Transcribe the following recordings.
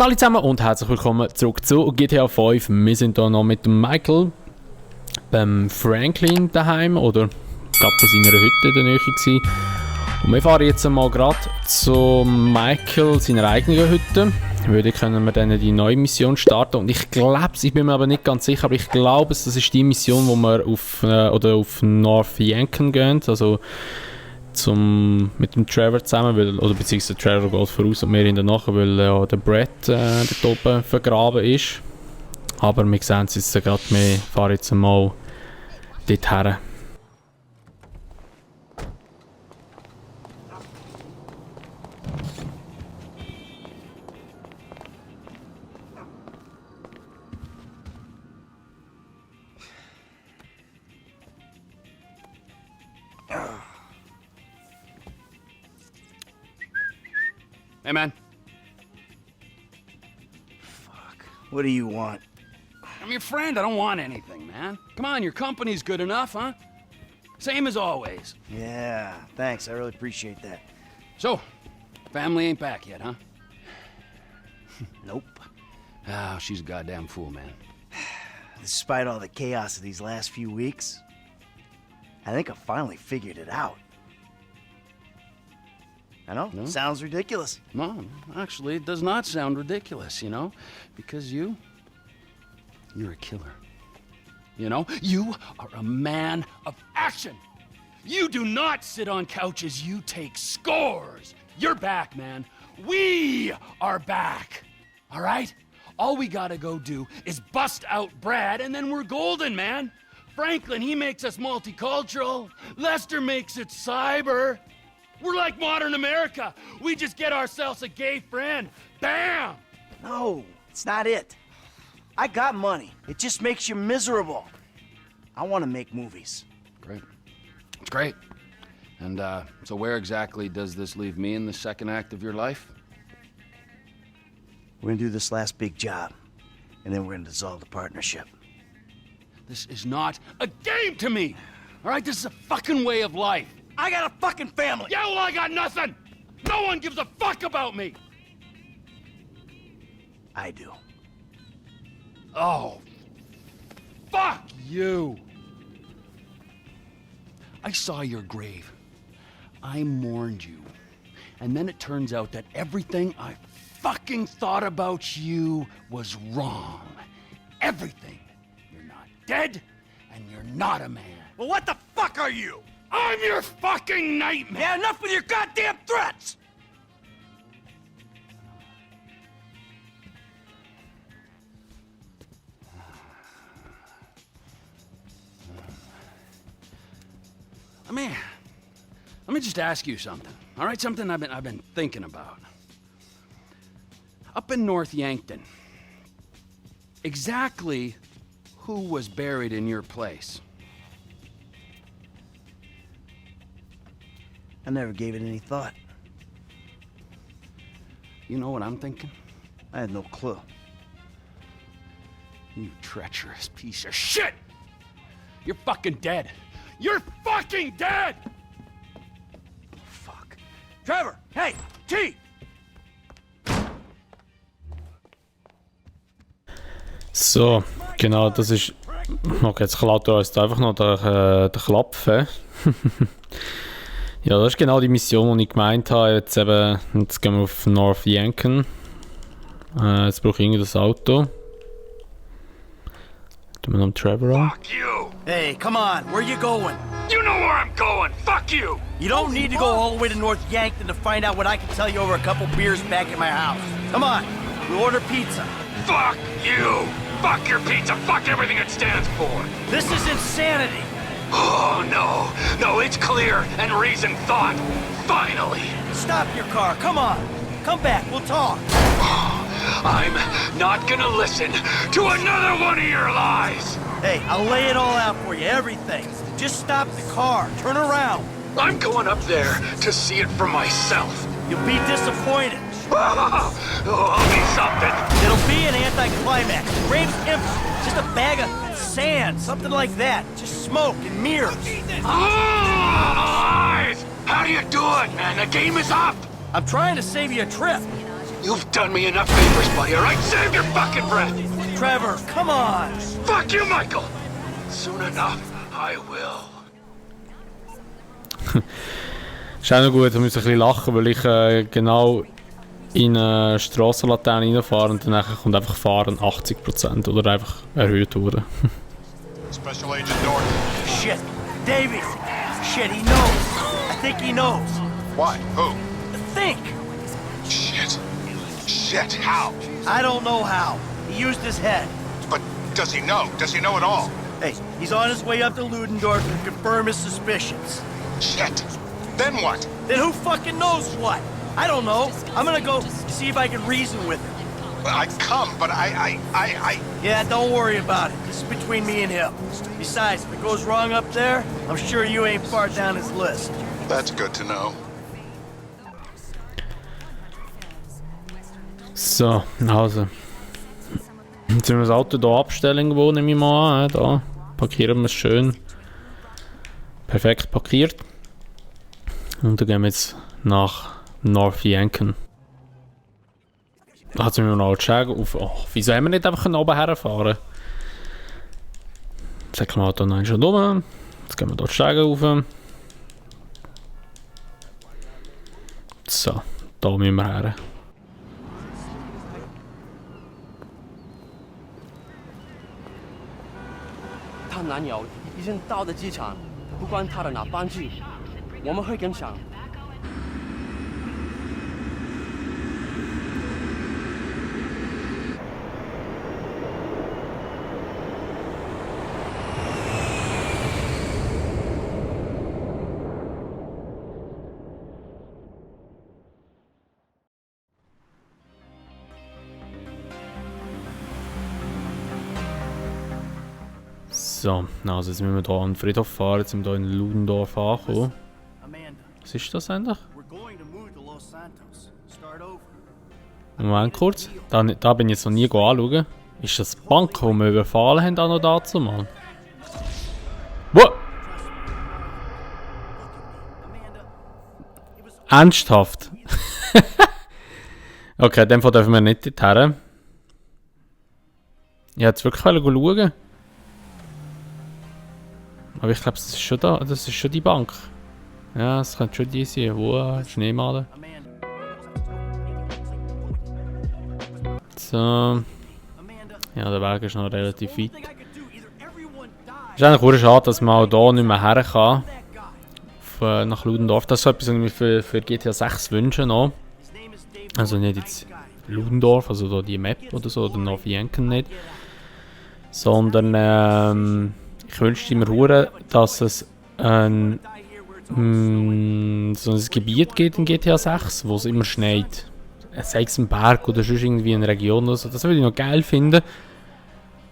Salut zusammen und herzlich willkommen zurück zu GTA 5. Wir sind hier noch mit dem Michael beim Franklin daheim oder gerade bei seiner Hütte in der Nähe gewesen. Und wir fahren jetzt mal gerade zu Michael seiner eigenen Hütte. Würde können wir dann die neue Mission starten und ich glaube, ich bin mir aber nicht ganz sicher, aber ich glaube, das ist die Mission, wo wir auf North Yankton gehen, also mit dem Trevor zusammen, oder beziehungsweise Trevor geht voraus und wir ihn danach, weil ja der Brett dort oben vergraben ist. Aber wir sehen es jetzt gerade, wir fahren jetzt mal dort her. Hey, man. Fuck. What do you want? I'm your friend. I don't want anything, man. Come on, your company's good enough, huh? Same as always. Yeah, thanks. I really appreciate that. So, family ain't back yet, huh? Nope. Oh, she's a goddamn fool, man. Despite all the chaos of these last few weeks, I think I finally figured it out. I know, No? sounds ridiculous. No, actually, it does not sound ridiculous, you know? Because you're a killer. You know? You are a man of action. You do not sit on couches, you take scores. You're back, man. We are back. All right? All we gotta go do is bust out Brad, and then we're golden, man. Franklin, he makes us multicultural. Lester makes it cyber. We're like modern America. We just get ourselves a gay friend. Bam! No, it's not it. I got money. It just makes you miserable. I want to make movies. Great. It's great. And, so where exactly does this leave me in the second act of your life? We're gonna do this last big job, and then we're gonna dissolve the partnership. This is not a game to me! All right? This is a fucking way of life. I got a fucking family! Yeah, well, I got nothing! No one gives a fuck about me! I do. Oh, fuck you! I saw your grave. I mourned you. And then it turns out that everything I fucking thought about you was wrong. Everything. You're not dead, and you're not a man. Well, what the fuck are you? I'm your fucking nightmare! Yeah, enough with your goddamn threats! Let me just ask you something, all right? Something I've been thinking about. Up in North Yankton, exactly who was buried in your place? I never gave it any thought. You know what I'm thinking? I had no clue. You treacherous piece of shit! You're fucking dead! You're fucking dead! Fuck. Trevor! Hey! T! So, genau, das ist... Okay, jetzt klaut er uns einfach noch den Klapfen. Ja, das ist genau die Mission, die ich gemeint habe. Jetzt gehen wir auf North Yankton. Jetzt brauche ich irgendwie das Auto. Tun wir noch einen Trevor an. Fuck you! Hey, come on, where you going? You know where I'm going! Fuck you! You don't need to go all the way to North Yankton to find out what I can tell you over a couple beers back at my house. Come on, we'll order pizza. Fuck you! Fuck your pizza! Fuck everything it stands for! This is insanity! Oh, no! No, it's clear and reasoned thought! Finally! Stop your car, come on! Come back, we'll talk! I'm not gonna listen to another one of your lies! Hey, I'll lay it all out for you, everything. Just stop the car, turn around. I'm going up there to see it for myself. You'll be disappointed. Oh, I'll be something! It'll be an anticlimax. The grave's empty. Just a bag of sand, something like that. Just smoke and mirrors. Lies! How do you do it, man? The game is up! I'm trying to save you a trip. You've done me enough favors, buddy, all right? Save your fucking breath! Trevor, come on! Fuck you, Michael! Soon enough, I will. Ist auch noch gut, da muss ich ein bisschen lachen, weil ich genau in eine Strassenlaterne reinfahre und dann kommt einfach Fahren 80% oder einfach erhöht wurde. Special Agent Norton. Shit! Davies! Shit, he knows! I think he knows! Why? Who? Think! Shit. Shit, how? I don't know how. He used his head. But does he know? Does he know at all? Hey, he's on his way up to Ludendorff to confirm his suspicions. Shit. Then what? Then who fucking knows what? I don't know. I'm gonna go see if I can reason with him. I'd come, but I... Yeah, don't worry about it. This is between me and him. Besides, if it goes wrong up there, I'm sure you ain't far down his list. That's good to know. So, also. Jetzt müssen wir das Auto hier abstellen, wo nehme ich mal an. Da parkieren wir es schön. Perfekt parkiert. Und dann gehen wir jetzt nach North Yankton. Da hat es mir noch sagen, wieso haben wir nicht einfach oben herfahren? Das Auto noch schon rum. Jetzt gehen wir dort Steigen rauf. So, da müssen wir her. 他男友已经到了机场，不管他的哪班机，我们会跟上。So, also jetzt müssen wir hier an den Friedhof fahren, jetzt sind wir hier in Ludendorff angekommen. Amanda, Was ist das eigentlich? we're going to move to Los Santos. Start over. Moment kurz, da bin ich jetzt noch nie anschauen. Ist das die Bank, die wir überfallen haben, auch noch dazu mal? What? Ernsthaft? Okay, in dem Fall dürfen wir nicht dorthin. Ich wollte jetzt wirklich schauen. Aber ich glaube, das ist schon da. Das ist schon die Bank. Ja, das könnte schon die sein. Wo? Schneemalen. So. Ja, der Weg ist noch relativ weit. Es ist eigentlich auch schade, dass man auch hier nicht mehr her kann. Nach Ludendorff. Das ist so etwas, was ich mir für GTA 6 wünsche noch. Also nicht jetzt Ludendorff, also da die Map oder so, oder North Yankton nicht. Sondern ich wünschte mir hure, dass es so ein Gebiet gibt in GTA 6, wo es immer schneit. Sei es ein Berg oder sonst irgendwie eine Region oder so. Das würde ich noch geil finden.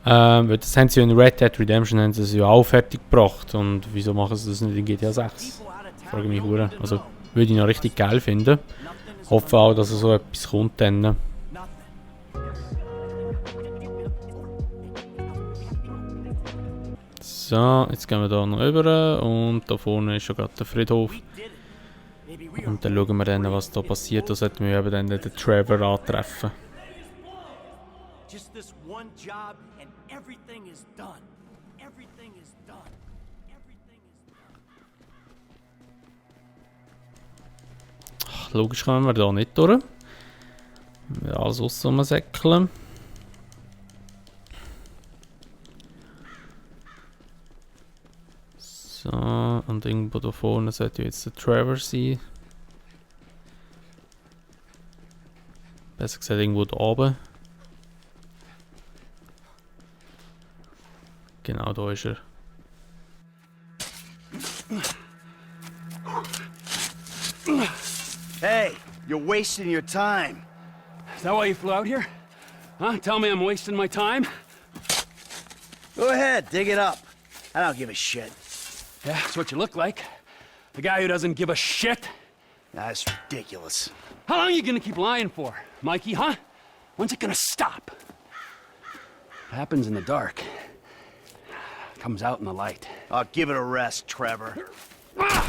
Weil das haben sie ja in Red Dead Redemption haben sie es ja auch fertig gebracht. Und wieso machen sie das nicht in GTA 6? Frage mich hure. Also würde ich noch richtig geil finden. Hoffe auch, dass so etwas kommt dann. So, jetzt gehen wir da noch rüber und da vorne ist schon gerade der Friedhof. Und dann schauen wir dann, was da passiert. Da sollten wir eben dann den Trevor antreffen. Just this one job and everything is done. Everything is done. Everything is done. Ach, logisch kommen wir da nicht durch. Wir alles raussäckeln. So, und irgendwo da vorne sollte jetzt der Trevor sein. Besser gesagt irgendwo da oben. Genau, da ist er. Hey, you're wasting your time. Is that why you flew out here? Huh? Tell me I'm wasting my time? Go ahead, dig it up. I don't give a shit. Yeah, that's what you look like. The guy who doesn't give a shit. That's ridiculous. How long are you gonna keep lying for, Mikey, huh? When's it gonna stop? What happens in the dark comes out in the light. Oh, give it a rest, Trevor.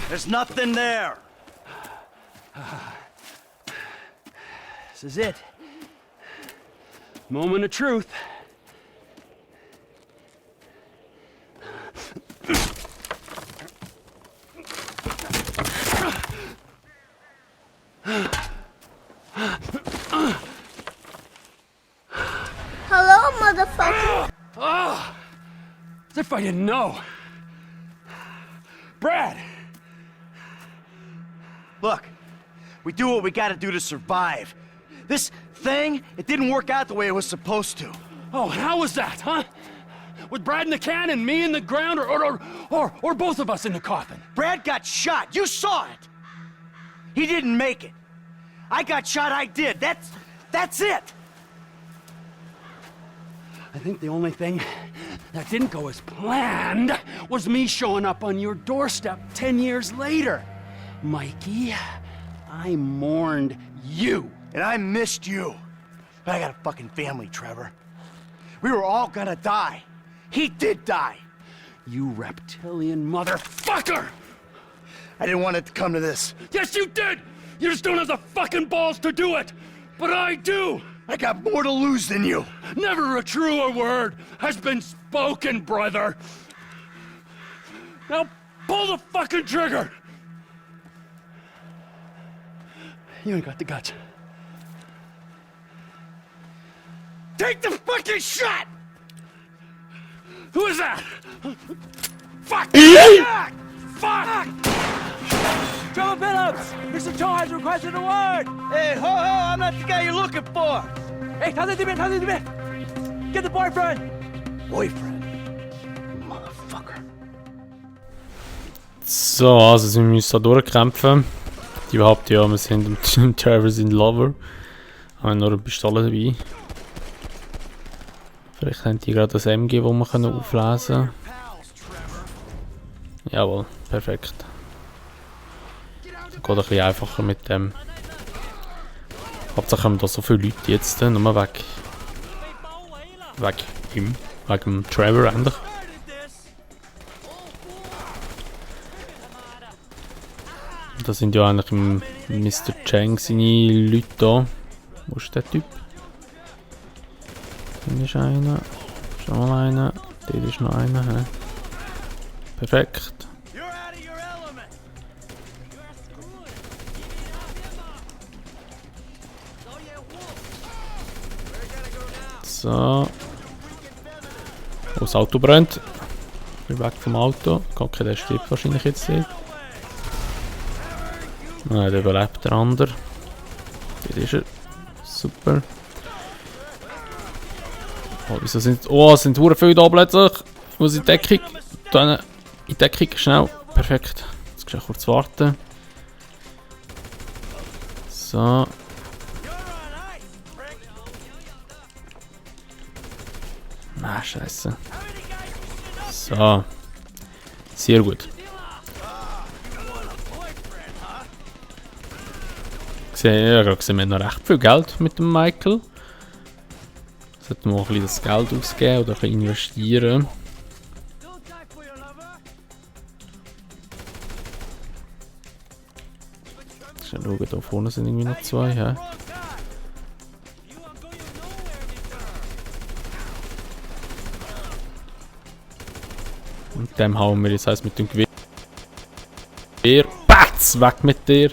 There's nothing there. This is it. Moment of truth. Hello, motherfucker. Oh, as if I didn't know. Brad! Look, we do what we gotta do to survive. This thing, it didn't work out the way it was supposed to. Oh, how was that, huh? With Brad in the can and me in the ground, or both of us in the coffin? Brad got shot. You saw it. He didn't make it. I got shot. I did. That's it. I think the only thing that didn't go as planned was me showing up on your doorstep 10 years later. Mikey, I mourned you. And I missed you. But I got a fucking family, Trevor. We were all gonna die. He did die. You reptilian motherfucker! I didn't want it to come to this. Yes, you did! You just don't have the fucking balls to do it! But I do! I got more to lose than you. Never a truer word has been spoken, brother! Now pull the fucking trigger! You ain't got the guts. Take the fucking shot! Who is that? Fuck! Fuck! Fuck! Trevor Phillips! Mr. Cho has requested a word! Hey, ho, I'm not the guy you're looking for. Hey, 他在这边 Get the boyfriend! Boyfriend? Motherfucker. So, also sie müssen da durchkämpfen. Die behaupten ja, wir sind im Trevor sein Lover. Haben nur eine Pistole dabei. Vielleicht haben die gerade das MG, das wir auflesen können. Jawohl, perfekt. Das geht ein bisschen einfacher mit dem. Hauptsache haben da so viele Leute jetzt, nur weg. Weg ihm. Wegen dem Trevor endlich. Da sind ja eigentlich im Mr. Chang seine Leute da. Wo ist der Typ? Hier ist einer. Ist noch einer. Dort ist noch einer. He? Perfekt. So. Oh, das Auto brennt. Ich bin weg vom Auto. Okay, der stirbt wahrscheinlich jetzt nicht. Nein, der überlebt der andere. Dort ist er. Super. Oh, wieso sind... Oh, es sind hure viele da plötzlich. Ich muss in die Deckung. Dann in die Deckung, schnell. Perfekt. Jetzt kannst du kurz warten. So. Ah, scheiße. So. Sehr gut. Ich habe gerade gesehen, wir haben noch recht viel Geld mit dem Michael. Sollten wir auch ein bisschen das Geld ausgeben oder ein bisschen investieren. Schauen, da vorne sind irgendwie noch zwei. Ja. Und dem hauen wir jetzt heißt mit dem Gewehr. Batz! Weg mit dir!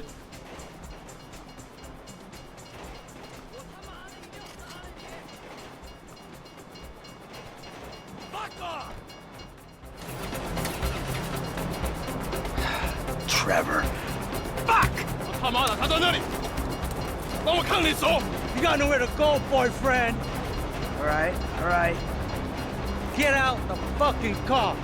Trevor. Fuck! 他妈的，他在那里！帮我看你走！ You got nowhere to go, boyfriend. All right. Get out the fucking car.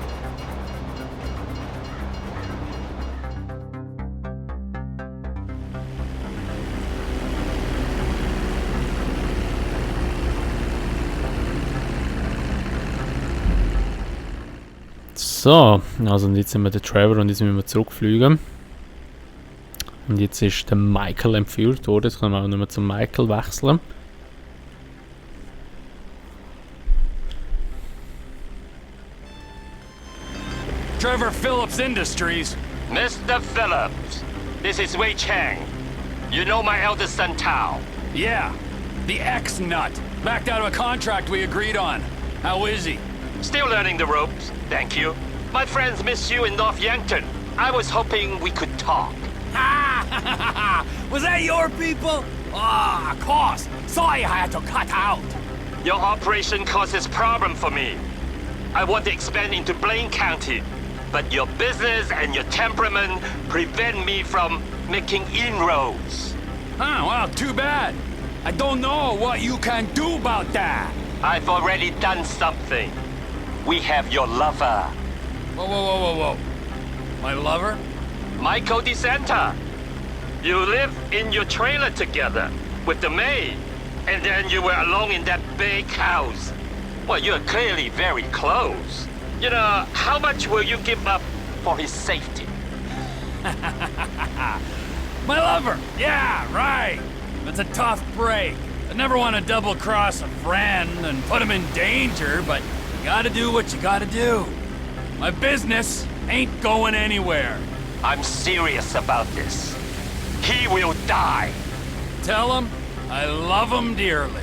So, also und jetzt sind wir der Trevor und jetzt müssen wir zurückfliegen. Und jetzt ist der Michael entführt worden, jetzt können wir auch nicht mehr zum Michael wechseln. Trevor Phillips Industries. Mr. Phillips, this is Wei Chang. You know my eldest son Tao. Yeah, the ex-nut. Backed out of a contract we agreed on. How is he? Still learning the ropes, thank you. My friends miss you in North Yankton. I was hoping we could talk. Was that your people? Ah, of course. Sorry I had to cut out. Your operation causes problem for me. I want to expand into Blaine County, but your business and your temperament prevent me from making inroads. Huh, well, too bad. I don't know what you can do about that. I've already done something. We have your lover. Whoa. My lover? Michael DeSanta. You live in your trailer together with the maid, and then you were alone in that big house. Well, you're clearly very close. You know, how much will you give up for his safety? My lover! Yeah, right. It's a tough break. I never want to double-cross a friend and put him in danger, but you gotta do what you gotta do. My business ain't going anywhere. I'm serious about this. He will die. Tell him I love him dearly.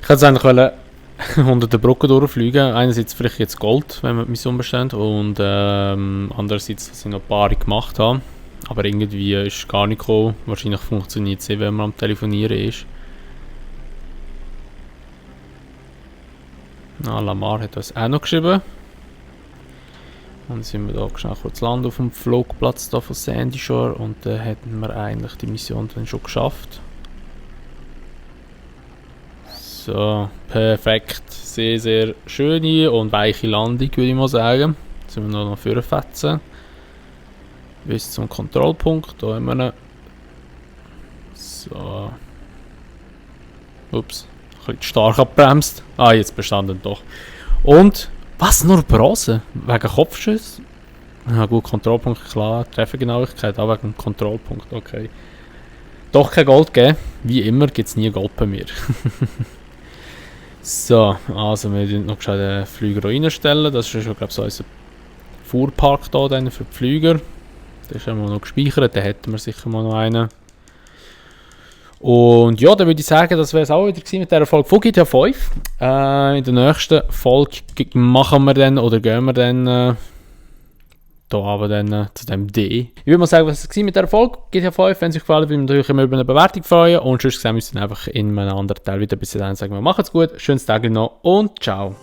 Ich hätte eigentlich wollen unter der Brücke durchfliegen. Einerseits vielleicht jetzt Gold, wenn wir die Mission bestehen, und andererseits, dass ich noch ein paar gemacht habe. Aber irgendwie ist es gar nicht gekommen. Wahrscheinlich funktioniert es, wenn man am Telefonieren ist. Lamar hat das auch noch geschrieben. Und sind wir da schnell kurz landen auf dem Flugplatz da von Sandy Shore, und dann hätten wir eigentlich die Mission dann schon geschafft. So, perfekt. Sehr, sehr schöne und weiche Landung, würde ich mal sagen. Jetzt sind wir noch vorfetzen. Bis zum Kontrollpunkt. Da haben wir ihn. So. Ups. Ein bisschen stark abbremst. Ah, jetzt bestanden doch. Und, was? Nur Bronze? Wegen Kopfschuss? Ja gut, Kontrollpunkt, klar. Treffergenauigkeit, auch wegen Kontrollpunkt, okay. Doch kein Gold geben. Wie immer gibt es nie Gold bei mir. So, also wir müssen noch den Flüger reinstellen. Das ist schon, glaube ich, so unser Fuhrpark da dann für die Flüger. Das haben wir noch gespeichert, dann hätten wir sicher mal noch einen. Und ja, dann würde ich sagen, das wäre es auch wieder gewesen mit dieser Folge von GTA 5. In der nächsten Folge machen wir dann, oder gehen wir dann da aber dann zu dem D. Ich würde mal sagen, was es war mit dieser Folge GTA 5. Wenn es euch gefallen hat, würde ich mich natürlich immer über eine Bewertung freuen. Und sonst sehen wir uns dann einfach in einem anderen Teil wieder. Bis dahin sagen wir, macht's gut, schönes Tag noch und ciao.